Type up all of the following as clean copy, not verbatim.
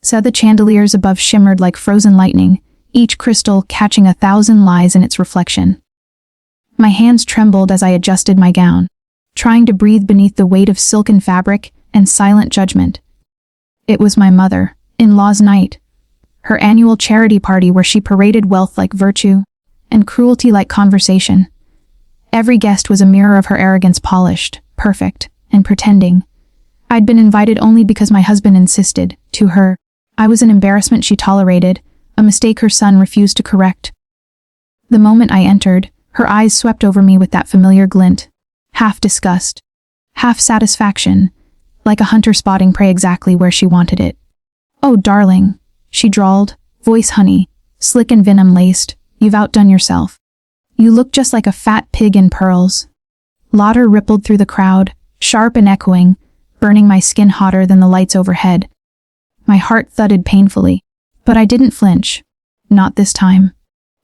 So the chandeliers above shimmered like frozen lightning, each crystal catching 1,000 lies in its reflection. My hands trembled as I adjusted my gown, trying to breathe beneath the weight of silken fabric and silent judgment. It was my mother-in-law's night, her annual charity party where she paraded wealth like virtue and cruelty like conversation. Every guest was a mirror of her arrogance, polished, perfect, and pretending. I'd been invited only because my husband insisted. To her, I was an embarrassment she tolerated, a mistake her son refused to correct. The moment I entered, her eyes swept over me with that familiar glint, half disgust, half satisfaction, like a hunter spotting prey exactly where she wanted it. "Oh, darling," she drawled, voice honey, slick and venom-laced, "you've outdone yourself. You look just like a fat pig in pearls." Laughter rippled through the crowd, sharp and echoing, burning my skin hotter than the lights overhead. My heart thudded painfully, but I didn't flinch. Not this time.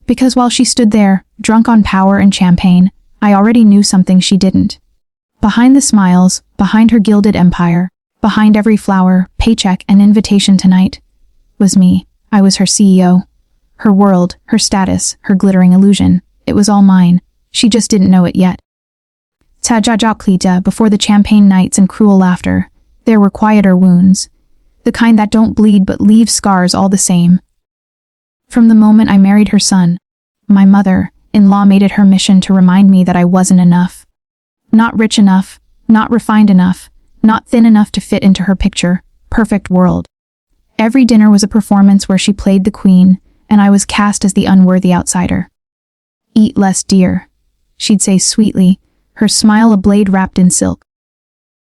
Because while she stood there, drunk on power and champagne, I already knew something she didn't. Behind the smiles, behind her gilded empire, behind every flower, paycheck, and invitation tonight, was me. I was her CEO. Her world, her status, her glittering illusion. It was all mine. She just didn't know it yet. Before the champagne nights and cruel laughter, there were quieter wounds. The kind that don't bleed but leave scars all the same. From the moment I married her son, my mother-in-law made it her mission to remind me that I wasn't enough. Not rich enough, not refined enough, not thin enough to fit into her picture, perfect world. Every dinner was a performance where she played the queen, and I was cast as the unworthy outsider. "Eat less, dear," she'd say sweetly, her smile a blade wrapped in silk.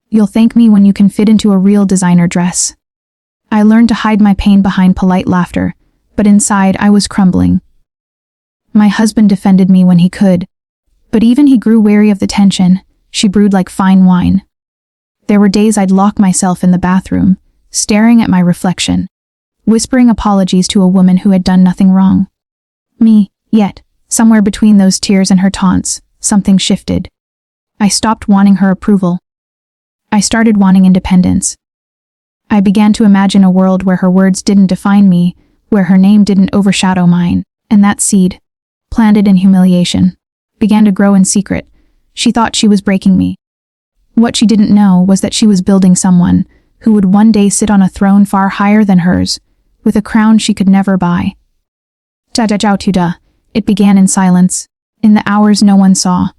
"You'll thank me when you can fit into a real designer dress." I learned to hide my pain behind polite laughter, but inside I was crumbling. My husband defended me when he could, but even he grew wary of the tension she brewed like fine wine. There were days I'd lock myself in the bathroom, staring at my reflection, whispering apologies to a woman who had done nothing wrong. Yet, somewhere between those tears and her taunts, something shifted. I stopped wanting her approval. I started wanting independence. I began to imagine a world where her words didn't define me, where her name didn't overshadow mine, and that seed, planted in humiliation, began to grow in secret. She thought she was breaking me. What she didn't know was that she was building someone who would one day sit on a throne far higher than hers, with a crown she could never buy. It began in silence, in the hours no one saw.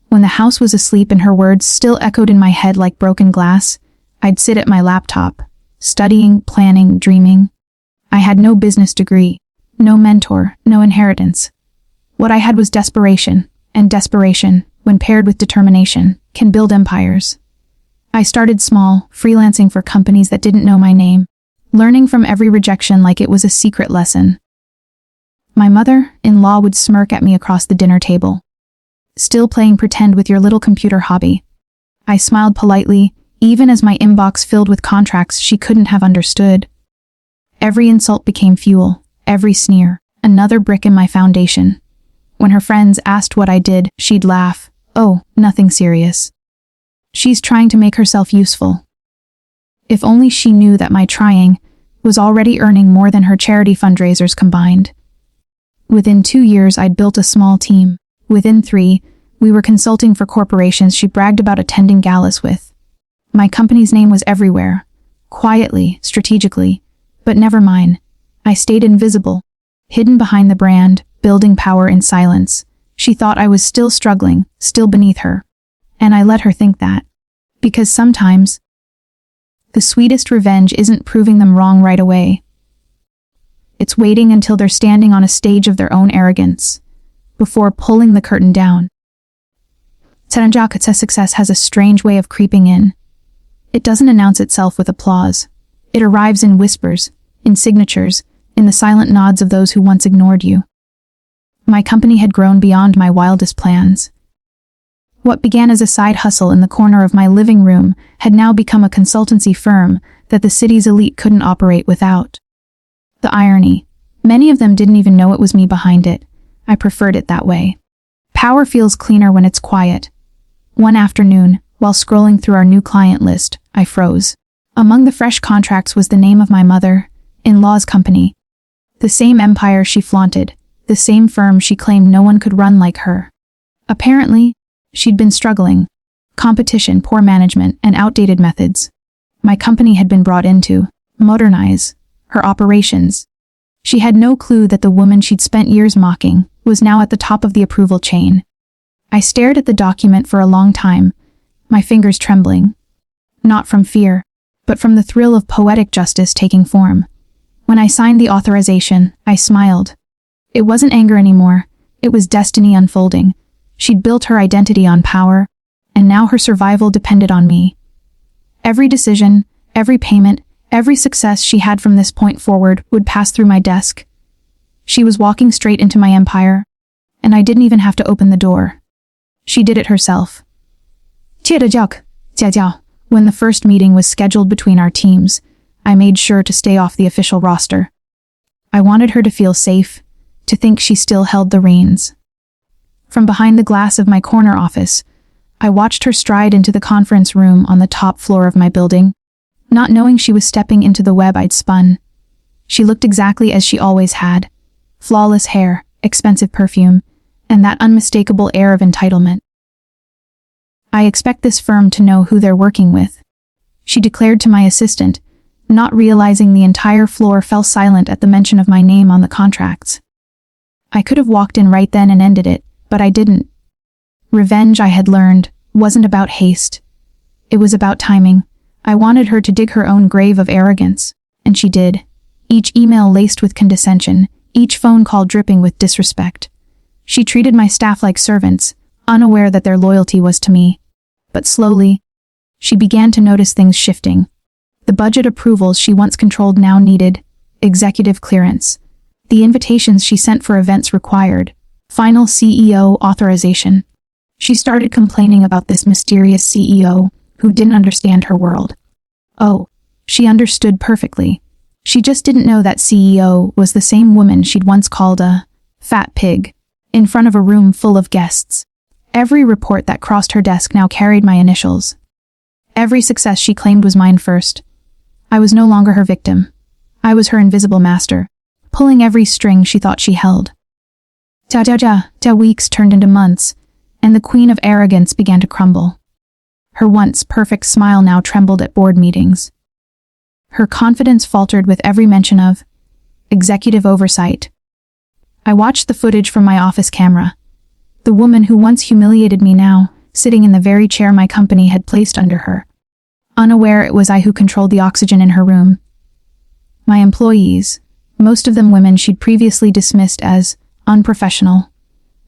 When the house was asleep and her words still echoed in my head like broken glass, I'd sit at my laptop, studying, planning, dreaming. I had no business degree, no mentor, no inheritance. What I had was desperation, and desperation, when paired with determination, can build empires. I started small, freelancing for companies that didn't know my name, learning from every rejection like it was a secret lesson. My mother-in-law would smirk at me across the dinner table. "Still playing pretend with your little computer hobby." I smiled politely, even as my inbox filled with contracts she couldn't have understood. Every insult became fuel, every sneer, another brick in my foundation. When her friends asked what I did, she'd laugh. "Oh, nothing serious. She's trying to make herself useful." If only she knew that my trying was already earning more than her charity fundraisers combined. Within 2 years, I'd built a small team. Within 3, we were consulting for corporations she bragged about attending galas with. My company's name was everywhere, quietly, strategically, but never mine. I stayed invisible, hidden behind the brand, building power in silence. She thought I was still struggling, still beneath her. And I let her think that. Because sometimes, the sweetest revenge isn't proving them wrong right away. It's waiting until they're standing on a stage of their own arrogance, before pulling the curtain down. Saranjakat's success has a strange way of creeping in. It doesn't announce itself with applause. It arrives in whispers, in signatures, in the silent nods of those who once ignored you. My company had grown beyond my wildest plans. What began as a side hustle in the corner of my living room had now become a consultancy firm that the city's elite couldn't operate without. The irony, many of them didn't even know it was me behind it. I preferred it that way. Power feels cleaner when it's quiet. One afternoon, while scrolling through our new client list, I froze. Among the fresh contracts was the name of my mother, in Law's company. The same empire she flaunted, the same firm she claimed no one could run like her. Apparently, she'd been struggling. Competition, poor management, and outdated methods. My company had been brought in to modernize her operations. She had no clue that the woman she'd spent years mocking was now at the top of the approval chain. I stared at the document for a long time, my fingers trembling. Not from fear, but from the thrill of poetic justice taking form. When I signed the authorization, I smiled. It wasn't anger anymore, it was destiny unfolding. She'd built her identity on power, and now her survival depended on me. Every decision, every payment, every success she had from this point forward would pass through my desk. She was walking straight into my empire, and I didn't even have to open the door. She did it herself. 接着叫. When the first meeting was scheduled between our teams, I made sure to stay off the official roster. I wanted her to feel safe, to think she still held the reins. From behind the glass of my corner office, I watched her stride into the conference room on the top floor of my building, not knowing she was stepping into the web I'd spun. She looked exactly as she always had. Flawless hair, expensive perfume, and that unmistakable air of entitlement. I expect this firm to know who they're working with, she declared to my assistant, not realizing the entire floor fell silent at the mention of my name on the contracts. I could have walked in right then and ended it, but I didn't. Revenge, I had learned, wasn't about haste. It was about timing. I wanted her to dig her own grave of arrogance, and she did. Each email laced with condescension, each phone call dripping with disrespect. She treated my staff like servants, unaware that their loyalty was to me. But slowly, she began to notice things shifting. The budget approvals she once controlled now needed executive clearance. The invitations she sent for events required final CEO authorization. She started complaining about this mysterious CEO who didn't understand her world. Oh, she understood perfectly. She just didn't know that CEO was the same woman she'd once called a fat pig in front of a room full of guests. Every report that crossed her desk now carried my initials. Every success she claimed was mine first. I was no longer her victim. I was her invisible master, pulling every string she thought she held. Weeks turned into months, and the queen of arrogance began to crumble. Her once perfect smile now trembled at board meetings. Her confidence faltered with every mention of executive oversight. I watched the footage from my office camera. The woman who once humiliated me now, sitting in the very chair my company had placed under her. Unaware it was I who controlled the oxygen in her room. My employees, most of them women she'd previously dismissed as unprofessional,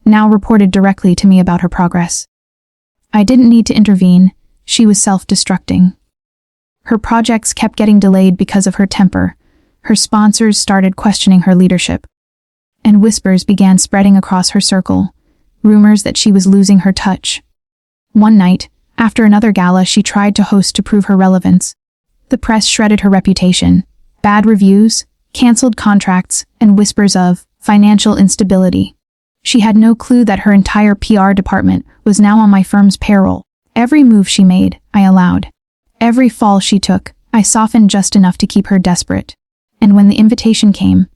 now reported directly to me about her progress. I didn't need to intervene, she was self-destructing. Her projects kept getting delayed because of her temper. Her sponsors started questioning her leadership. And whispers began spreading across her circle, rumors that she was losing her touch. One night, after another gala she tried to host to prove her relevance. The press shredded her reputation. Bad reviews, canceled contracts, and whispers of financial instability. She had no clue that her entire PR department was now on my firm's payroll. Every move she made, I allowed. Every fall she took, I softened just enough to keep her desperate. And when the invitation came,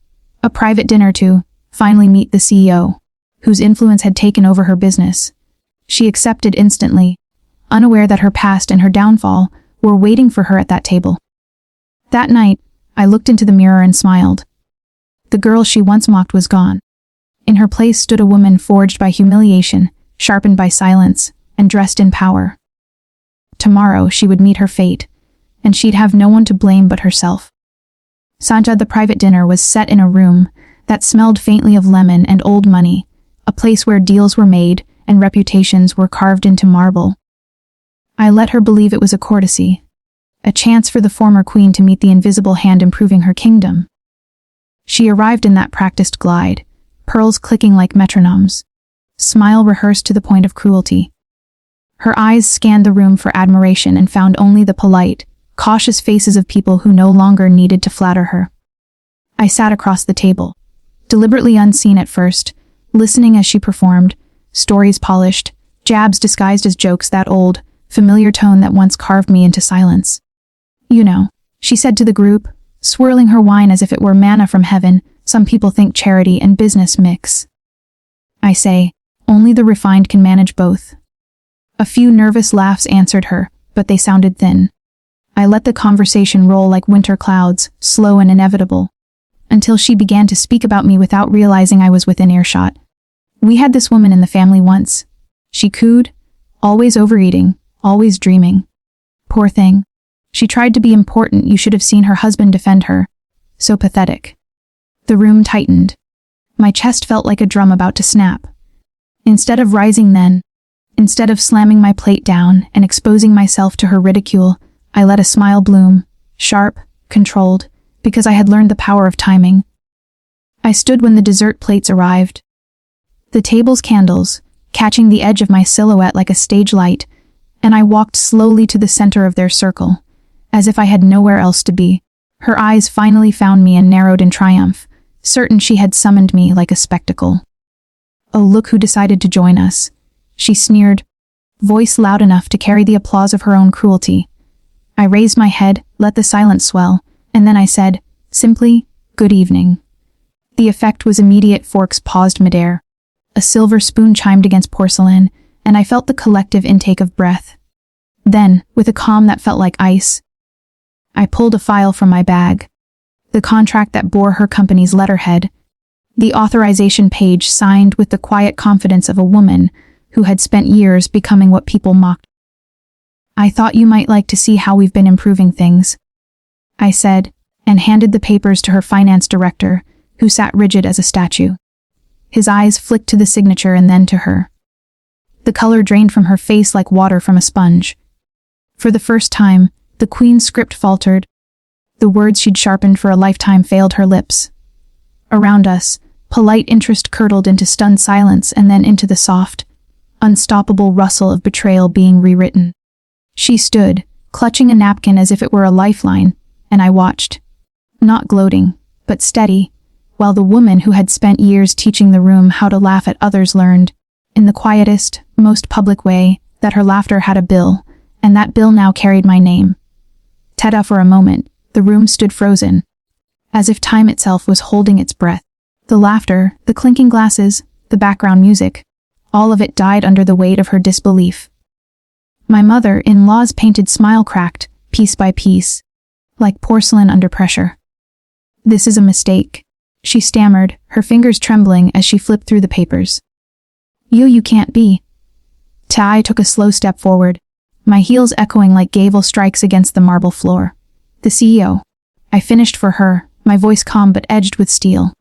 a private dinner to finally meet the CEO, whose influence had taken over her business, she accepted instantly, unaware that her past and her downfall were waiting for her at that table. That night, I looked into the mirror and smiled. The girl she once mocked was gone. In her place stood a woman forged by humiliation, sharpened by silence, and dressed in power. Tomorrow she would meet her fate, and she'd have no one to blame but herself. The private dinner was set in a room that smelled faintly of lemon and old money, a place where deals were made and reputations were carved into marble. I let her believe it was a courtesy, a chance for the former queen to meet the invisible hand improving her kingdom. She arrived in that practiced glide, pearls clicking like metronomes, smile rehearsed to the point of cruelty. Her eyes scanned the room for admiration and found only the polite, cautious faces of people who no longer needed to flatter her. I sat across the table, deliberately unseen at first, listening as she performed, stories polished, jabs disguised as jokes, that old, familiar tone that once carved me into silence. You know, she said to the group, swirling her wine as if it were manna from heaven. Some people think charity and business mix. I say, only the refined can manage both. A few nervous laughs answered her, but they sounded thin. I let the conversation roll like winter clouds, slow and inevitable, until she began to speak about me without realizing I was within earshot. We had this woman in the family once. She cooed, always overeating, always dreaming. Poor thing. She tried to be important. You should have seen her husband defend her. So pathetic. The room tightened. My chest felt like a drum about to snap. Instead of rising then, instead of slamming my plate down and exposing myself to her ridicule, I let a smile bloom, sharp, controlled, because I had learned the power of timing. I stood when the dessert plates arrived. The table's candles, catching the edge of my silhouette like a stage light, and I walked slowly to the center of their circle, as if I had nowhere else to be. Her eyes finally found me and narrowed in triumph, certain she had summoned me like a spectacle. Oh, look who decided to join us, she sneered, voice loud enough to carry the applause of her own cruelty. I raised my head, let the silence swell, and then I said, simply, good evening. The effect was immediate. Forks paused midair. A silver spoon chimed against porcelain, and I felt the collective intake of breath. Then, with a calm that felt like ice, I pulled a file from my bag. The contract that bore her company's letterhead. The authorization page signed with the quiet confidence of a woman who had spent years becoming what people mocked. I thought you might like to see how we've been improving things, I said, and handed the papers to her finance director, who sat rigid as a statue. His eyes flicked to the signature and then to her. The color drained from her face like water from a sponge. For the first time, the Queen's script faltered. The words she'd sharpened for a lifetime failed her lips. Around us, polite interest curdled into stunned silence and then into the soft, unstoppable rustle of betrayal being rewritten. She stood, clutching a napkin as if it were a lifeline, and I watched. Not gloating, but steady, while the woman who had spent years teaching the room how to laugh at others learned, in the quietest, most public way, that her laughter had a bill, and that bill now carried my name. Ta-da! For a moment, the room stood frozen, as if time itself was holding its breath. The laughter, the clinking glasses, the background music, all of it died under the weight of her disbelief. My mother-in-law's painted smile cracked, piece by piece, like porcelain under pressure. This is a mistake, she stammered, her fingers trembling as she flipped through the papers. You can't be. I took a slow step forward, my heels echoing like gavel strikes against the marble floor. The CEO. I finished for her, my voice calm but edged with steel.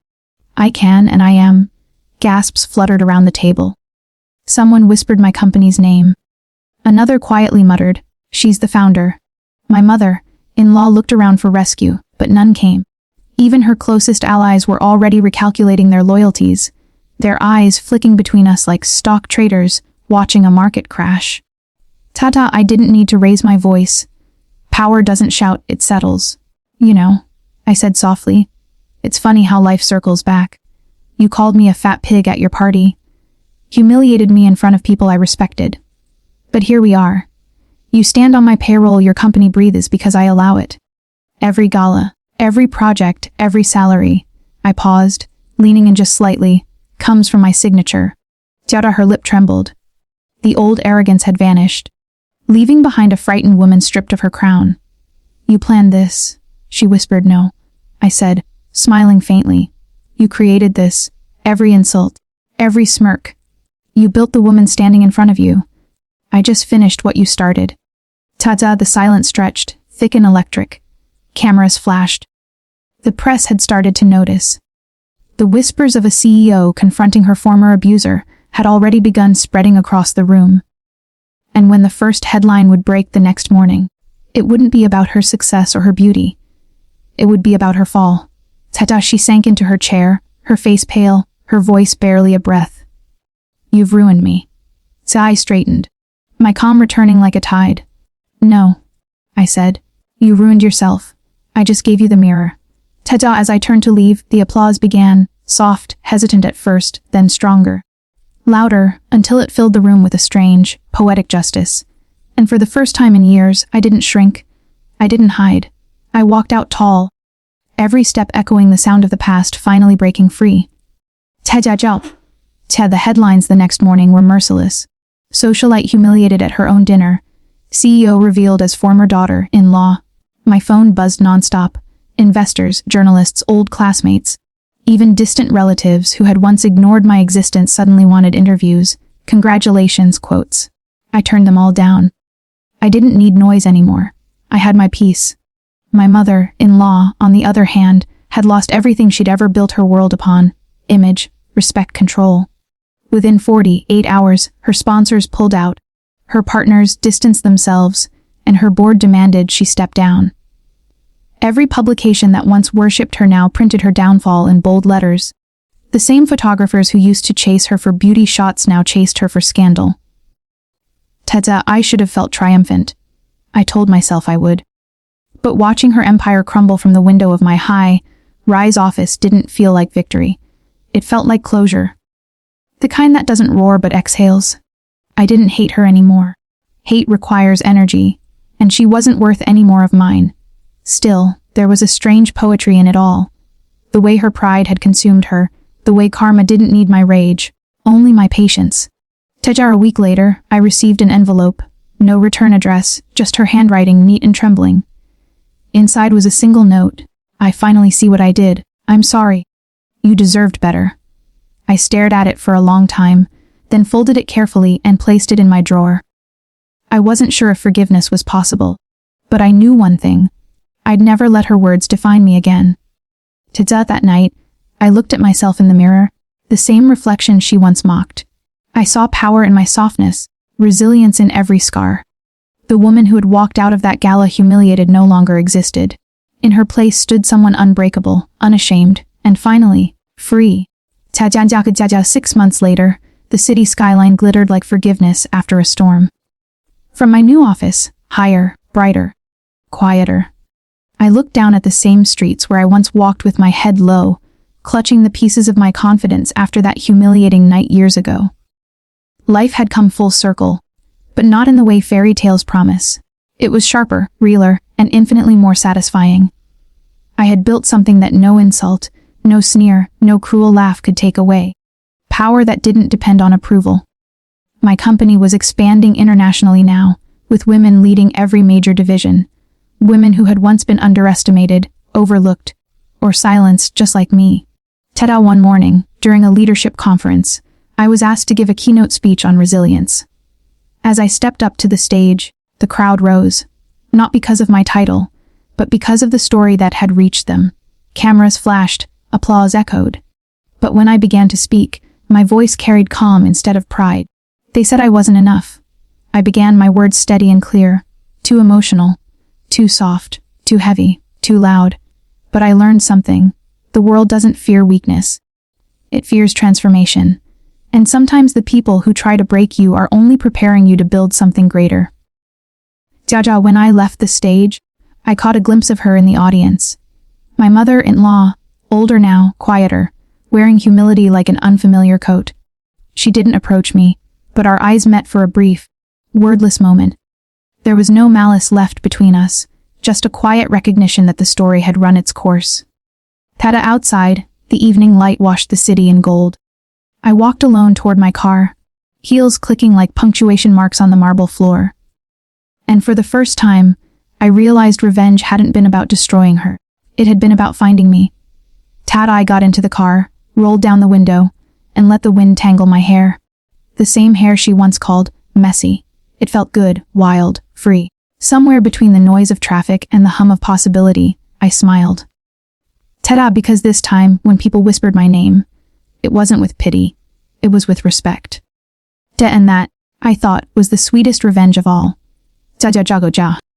I can and I am. Gasps fluttered around the table. Someone whispered my company's name. Another quietly muttered, she's the founder. My mother-in-law looked around for rescue, but none came. Even her closest allies were already recalculating their loyalties, their eyes flicking between us like stock traders watching a market crash. Ta-ta, I didn't need to raise my voice. Power doesn't shout, it settles. You know, I said softly. It's funny how life circles back. You called me a fat pig at your party. Humiliated me in front of people I respected. But here we are. You stand on my payroll, your company breathes because I allow it. Every gala, every project, every salary. I paused, leaning in just slightly, comes from my signature. Tiara, her lip trembled. The old arrogance had vanished, leaving behind a frightened woman stripped of her crown. You planned this, she whispered. No, I said, smiling faintly. You created this, every insult, every smirk. You built the woman standing in front of you. I just finished what you started. Ta-ta, the silence stretched, thick and electric. Cameras flashed. The press had started to notice. The whispers of a CEO confronting her former abuser had already begun spreading across the room. And when the first headline would break the next morning, it wouldn't be about her success or her beauty. It would be about her fall. Ta-ta, she sank into her chair, her face pale, her voice barely a breath. You've ruined me. I straightened, my calm returning like a tide. No, I said. You ruined yourself. I just gave you the mirror. Ta-ta, as I turned to leave, the applause began, soft, hesitant at first, then stronger. Louder, until it filled the room with a strange, poetic justice. And for the first time in years, I didn't shrink. I didn't hide. I walked out tall, every step echoing the sound of the past finally breaking free. The headlines the next morning were merciless. Socialite humiliated at her own dinner. CEO revealed as former daughter-in-law. My phone buzzed nonstop. Investors, journalists, old classmates. Even distant relatives who had once ignored my existence suddenly wanted interviews. Congratulations, quotes. I turned them all down. I didn't need noise anymore. I had my peace. My mother-in-law, on the other hand, had lost everything she'd ever built her world upon. Image, respect, control. Within 48 hours, her sponsors pulled out. Her partners distanced themselves, and her board demanded she step down. Every publication that once worshipped her now printed her downfall in bold letters. The same photographers who used to chase her for beauty shots now chased her for scandal. I should have felt triumphant. I told myself I would. But watching her empire crumble from the window of my high-rise office didn't feel like victory. It felt like closure. The kind that doesn't roar but exhales. I didn't hate her anymore. Hate requires energy, and she wasn't worth any more of mine. Still, there was a strange poetry in it all. The way her pride had consumed her, the way karma didn't need my rage, only my patience. A week later, I received an envelope. No return address, just her handwriting neat and trembling. Inside was a single note. I finally see what I did. I'm sorry. You deserved better. I stared at it for a long time, then folded it carefully and placed it in my drawer. I wasn't sure if forgiveness was possible, but I knew one thing. I'd never let her words define me again. That night, I looked at myself in the mirror, the same reflection she once mocked. I saw power in my softness, resilience in every scar. The woman who had walked out of that gala humiliated no longer existed. In her place stood someone unbreakable, unashamed, and finally, free. 6 months later, the city skyline glittered like forgiveness after a storm. From my new office, higher, brighter, quieter, I looked down at the same streets where I once walked with my head low, clutching the pieces of my confidence after that humiliating night years ago. Life had come full circle, but not in the way fairy tales promise. It was sharper, realer, and infinitely more satisfying. I had built something that no insult, no sneer, no cruel laugh could take away. Power that didn't depend on approval. My company was expanding internationally now, with women leading every major division. Women who had once been underestimated, overlooked, or silenced just like me. One morning, during a leadership conference, I was asked to give a keynote speech on resilience. As I stepped up to the stage, the crowd rose, not because of my title, but because of the story that had reached them. Cameras flashed, applause echoed. But when I began to speak, my voice carried calm instead of pride. They said I wasn't enough. I began my words steady and clear, too emotional, too soft, too heavy, too loud. But I learned something. The world doesn't fear weakness. It fears transformation. And sometimes the people who try to break you are only preparing you to build something greater. When I left the stage, I caught a glimpse of her in the audience. My mother-in-law, older now, quieter, wearing humility like an unfamiliar coat. She didn't approach me, but our eyes met for a brief, wordless moment. There was no malice left between us, just a quiet recognition that the story had run its course. Outside, the evening light washed the city in gold. I walked alone toward my car, heels clicking like punctuation marks on the marble floor. And for the first time, I realized revenge hadn't been about destroying her. It had been about finding me. I got into the car, rolled down the window, and let the wind tangle my hair. The same hair she once called messy. It felt good, wild, free. Somewhere between the noise of traffic and the hum of possibility, I smiled. Because this time, when people whispered my name, it wasn't with pity, it was with respect. And that, I thought, was the sweetest revenge of all.